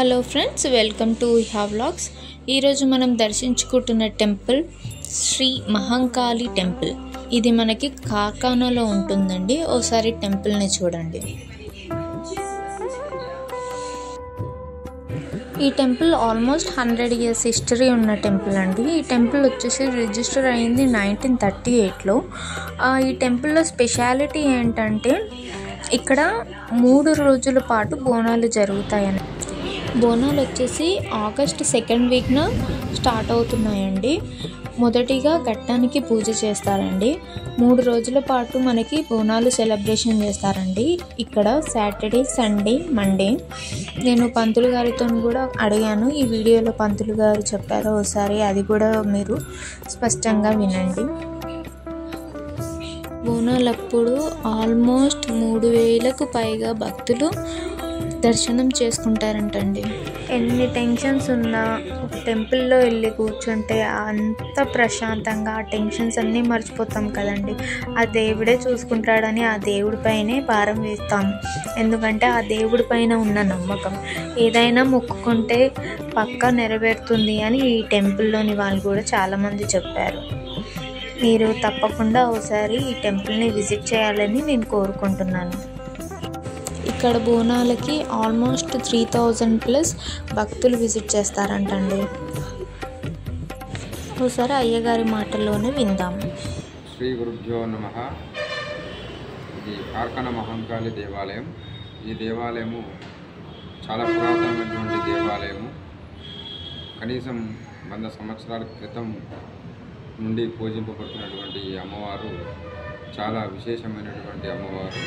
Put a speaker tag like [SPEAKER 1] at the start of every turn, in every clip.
[SPEAKER 1] Hello friends, welcome to Iha vlogs. ఈరోజు మనం దర్శించుకుంటున్న టెంపుల్ శ్రీ మహంకాళి టెంపుల్. ఇది మనకి కార్ఖానాలో ఉంటుందండి. ఓసారి టెంపుల్ని చూడండి. ఈ టెంపుల్ ఆల్మోస్ట్ 100 years హిస్టరీ ఉన్న టెంపుల్ అండి. ఈ టెంపుల్ వచ్చేసి రిజిస్టర్ అయింది 1938లో. ఈ టెంపుల్లో స్పెషాలిటీ ఏంటంటే ఇక్కడ 3 రోజుల పాటు బోనాలు జరుగుతాయని. బోనాలు వచ్చేసి ఆగస్ట్ 2nd వీక్న స్టార్ట్ అవుతున్నాయండి. మొదటిగా ఘట్టానికి పూజ చేస్తారండి. 3 రోజుల పాటు మనకి బోనాలు సెలబ్రేషన్ చేస్తారండి. ఇక్కడ సాటర్డే, సండే, మండే. నేను పంతులు గారితో కూడా అడిగాను. ఈ వీడియోలో పంతులు గారు చెప్పారు, ఒకసారి అది కూడా మీరు స్పష్టంగా వినండి. బోనాలప్పుడు ఆల్మోస్ట్ 3000కు పైగా భక్తులు దర్శనం చేసుకుంటారంటండి. ఎన్ని టెన్షన్స్ ఉన్నా ఒక టెంపుల్లో వెళ్ళి కూర్చుంటే అంత ప్రశాంతంగా ఆ టెన్షన్స్ అన్నీ మర్చిపోతాం కదండి. ఆ దేవుడే చూసుకుంటాడని ఆ దేవుడి పైనే భారం వేస్తాం. ఎందుకంటే ఆ దేవుడి పైన ఉన్న నమ్మకం, ఏదైనా మొక్కుకుంటే పక్కా నెరవేరుతుంది అని ఈ టెంపుల్లోని వాళ్ళు కూడా చాలామంది చెప్పారు. మీరు తప్పకుండా ఒకసారి ఈ టెంపుల్ని విజిట్ చేయాలని నేను కోరుకుంటున్నాను. ఇక్కడ బోనాలకి ఆల్మోస్ట్ 3000+ భక్తులు విజిట్ చేస్తారంటండి. ఒకసారి అయ్యగారి మాటల్లోనే విందాం.
[SPEAKER 2] శ్రీ గురుభ్యో నమః. ఇది కార్ఖానా మహంకాళి దేవాలయం. ఈ దేవాలయము చాలా పురాతనమైనటువంటి దేవాలయము. కనీసం 100 సంవత్సరాల క్రితం నుండి పూజింపబడుతున్నటువంటి ఈ అమ్మవారు చాలా విశేషమైనటువంటి అమ్మవారు.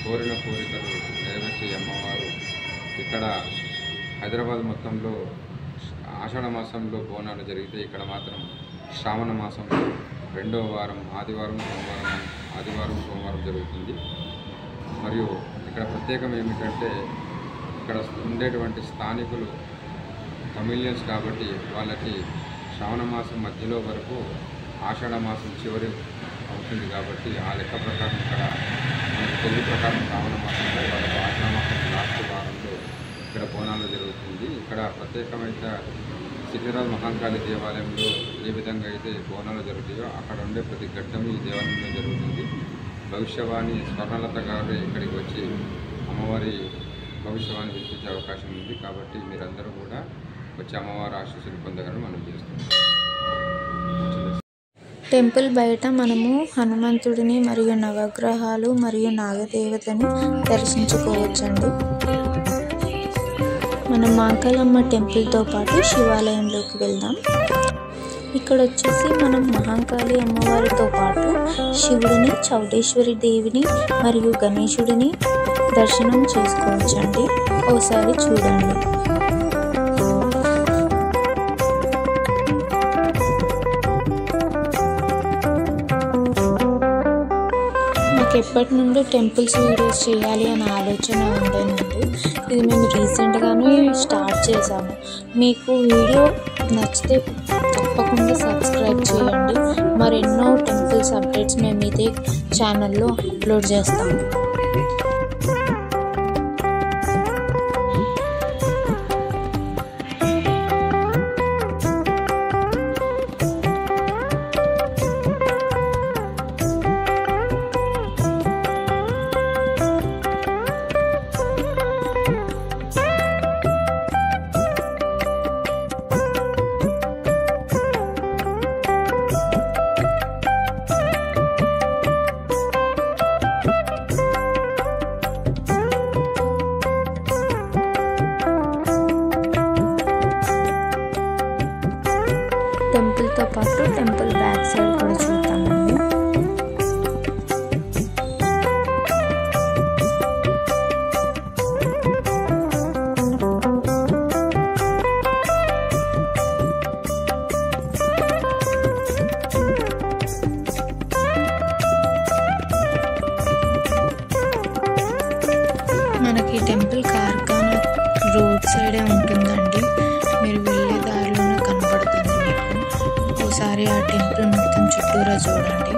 [SPEAKER 2] కోరిన కోరికలు నెరవేర్చే అమ్మవారు. ఇక్కడ హైదరాబాద్ మొత్తంలో ఆషాఢ మాసంలో బోనాలు జరిగితే ఇక్కడ మాత్రం శ్రావణ మాసంలో 2వ వారం ఆదివారం, సోమవారం జరుగుతుంది. మరియు ఇక్కడ ప్రత్యేకం ఏమిటంటే ఇక్కడ ఉండేటువంటి స్థానికులు తమిళియన్స్ కాబట్టి వాళ్ళకి శ్రావణ మాసం మధ్యలో వరకు ఆషాఢ మాసం చివరి అవుతుంది కాబట్టి ఆ లెక్క ప్రకారం ఇక్కడ తెలుగు ప్రకారం శ్రావణ మాసంలో వాళ్ళకు ఆషాఢ మాసం లాస్ట్ వారంలో ఇక్కడ బోనాలు జరుగుతుంది. ఇక్కడ ప్రత్యేకమైన సికింద్రాబాద్ మహంకాళి దేవాలయంలో ఏ విధంగా అయితే బోనాలు జరుగుతాయో అక్కడ ఉండే ప్రతి ఘట్టం ఈ దేవాలయంలో జరుగుతుంది. భవిష్యవాణి స్వర్ణలత గారు ఇక్కడికి వచ్చి అమ్మవారి భవిష్యవాణి వినిపించే అవకాశం ఉంది. కాబట్టి మీరందరూ కూడా వచ్చి అమ్మవారి ఆశీస్సులు పొందగలని మనం చేస్తున్నాం.
[SPEAKER 1] టెంపుల్ బయట మనము హనుమంతుడిని మరియు నవగ్రహాలు మరియు నాగదేవతని దర్శించుకోవచ్చండి. మనం మహంకాళమ్మ టెంపుల్తో పాటు శివాలయంలోకి వెళ్దాం. ఇక్కడ వచ్చేసి మనం మహంకాళి అమ్మవారితో పాటు శివుడిని, చౌడేశ్వరి దేవిని మరియు గణేశుడిని దర్శనం చేసుకోవచ్చండి. ఒకసారి చూడండి. ఎప్పటి నుండో టెంపుల్స్ వీడియోస్ చేయాలి అనే ఆలోచన ఉండేనండి. ఇది మేము రీసెంట్గానే స్టార్ట్ చేసాము. మీకు వీడియో నచ్చితే తప్పకుండా సబ్స్క్రైబ్ చేయండి. మరెన్నో టెంపుల్స్ అప్డేట్స్ మేము ఇదే ఛానల్లో అప్లోడ్ చేస్తాము. టెంపుల్తో పాటు టెంపుల్ బ్యాక్ సైడ్ కూడా చూద్దామండి. మనకి టెంపుల్ కార్ఖానా రోడ్ సైడే ఉంటుందండి. మీరు వెళ్ళే దారిలోనే కనబడుతుంది మీకు. ఒకసారి ఆ టెంపుల్ మొత్తం చుట్టూరా చూడండి.